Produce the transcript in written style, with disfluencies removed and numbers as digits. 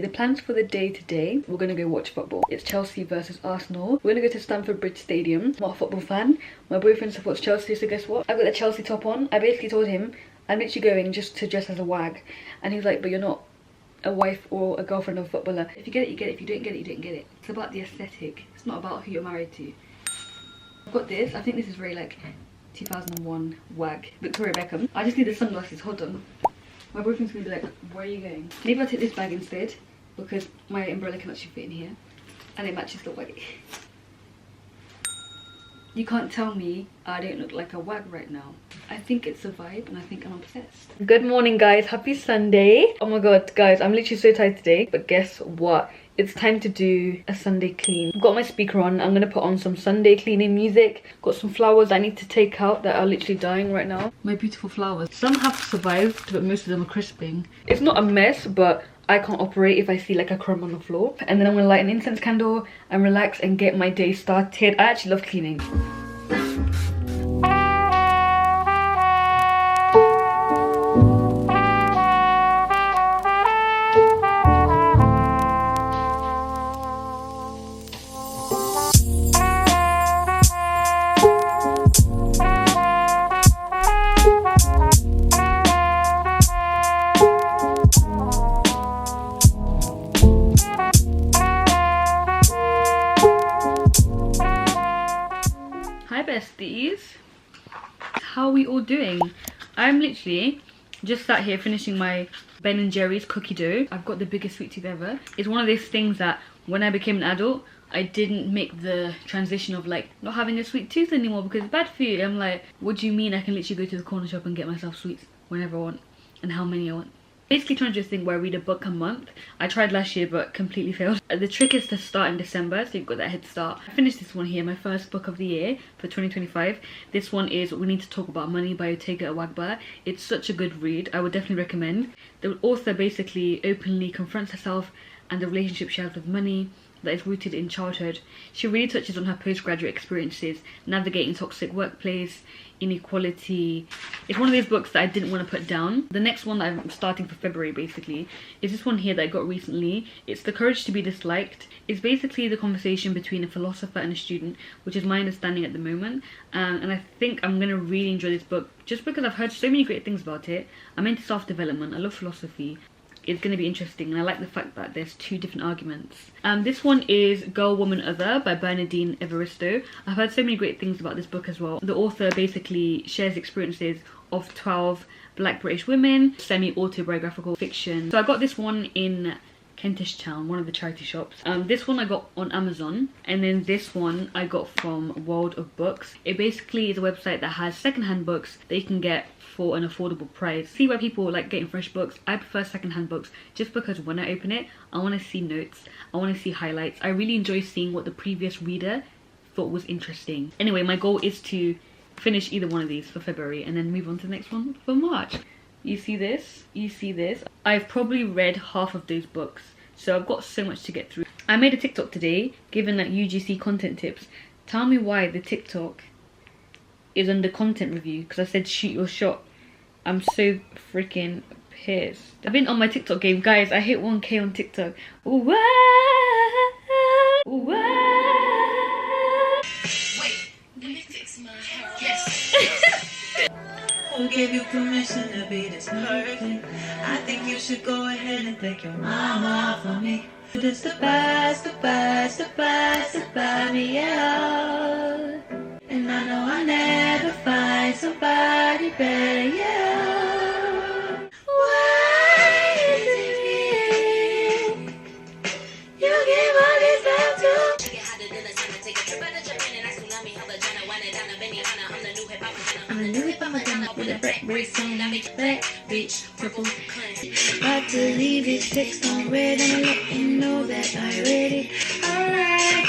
The plans for the day today, we're gonna go watch football. It's Chelsea versus Arsenal. We're gonna go to Stamford Bridge Stadium. I'm not a football fan. My boyfriend supports Chelsea, so guess what? I've got the Chelsea top on. I basically told him I'm literally going just to dress as a wag. And he was like, but you're not a wife or a girlfriend of a footballer. If you get it, you get it. If you don't get it, you don't get it. It's about the aesthetic. It's not about who you're married to. I've got this. I think this is very like 2001 wag. Victoria Beckham. I just need the sunglasses. Hold on. My boyfriend's gonna be like, where are you going? Maybe I'll take this bag instead, because my umbrella can actually fit in here and it matches the wag. You can't tell me I don't look like a wag right now. I think it's a vibe and I think I'm obsessed. Good morning guys, happy Sunday. Oh my god guys, I'm literally so tired today, but guess what? It's time to do a Sunday clean. I've got my speaker on. I'm gonna put on some Sunday cleaning music. Got some flowers I need to take out that are literally dying right now. My beautiful flowers. Some have survived, but most of them are crisping. It's not a mess, but I can't operate if I see like a crumb on the floor. And then I'm gonna light an incense candle and relax and get my day started. I actually love cleaning. Besties, how are we all doing? I'm literally just sat here finishing my Ben & Jerry's cookie dough. I've got the biggest sweet tooth ever. It's one of those things that when I became an adult, I didn't make the transition of like not having a sweet tooth anymore because it's bad for you. I'm like, what do you mean I can literally go to the corner shop and get myself sweets whenever I want and how many I want? Basically trying to do this thing where I read a book a month. I tried last year but completely failed. The trick is to start in December, so you've got that head start. I finished this one here, my first book of the year for 2025. This one is We Need to Talk About Money by Otega Awagba. It's such a good read. I would definitely recommend. The author basically openly confronts herself and the relationship she has with money that is rooted in childhood. She really touches on her postgraduate experiences, navigating toxic workplace, inequality. It's one of those books that I didn't want to put down. The next one that I'm starting for February basically is this one here that I got recently. It's The Courage to Be Disliked. It's basically the conversation between a philosopher and a student, which is my understanding at the moment. And I think I'm going to really enjoy this book just because I've heard so many great things about it. I'm into self-development, I love philosophy. It's going to be interesting and I like the fact that there's two different arguments. This one is Girl, Woman, Other by Bernardine Evaristo. I've heard so many great things about this book as well. The author basically shares experiences of 12 black British women, semi-autobiographical fiction. So I got this one in Kentish Town, one of the charity shops. This one I got on Amazon, and then this one I got from World of Books. It basically is a website that has secondhand books that you can get for an affordable price. See why people like getting fresh books. I prefer secondhand books just because when I open it, I want to see notes, I want to see highlights. I really enjoy seeing what the previous reader thought was interesting. Anyway, my goal is to finish either one of these for February and then move on to the next one for March. You see this? You see this? I've probably read half of those books, so I've got so much to get through. I made a TikTok today, given that UGC content tips. Tell me why the TikTok is under content review, because I said shoot your shot. I'm so freaking pissed. I've been on my TikTok game. Guys, I hit 1K on TikTok. Ooh, ah, ooh, ah. Wait, let me fix my hair. Yes. Who gave you permission to be this perfect? I think you should go ahead and thank your mama for me. Just the best, the best, the best, the best, me out. And I know I'll never find somebody better, yeah. Why is it me? You give all this love to. I'm the new hip-hop Madonna with a black brace on, black beach, purple. About to leave it text on red and let you know that I'm ready. Alright.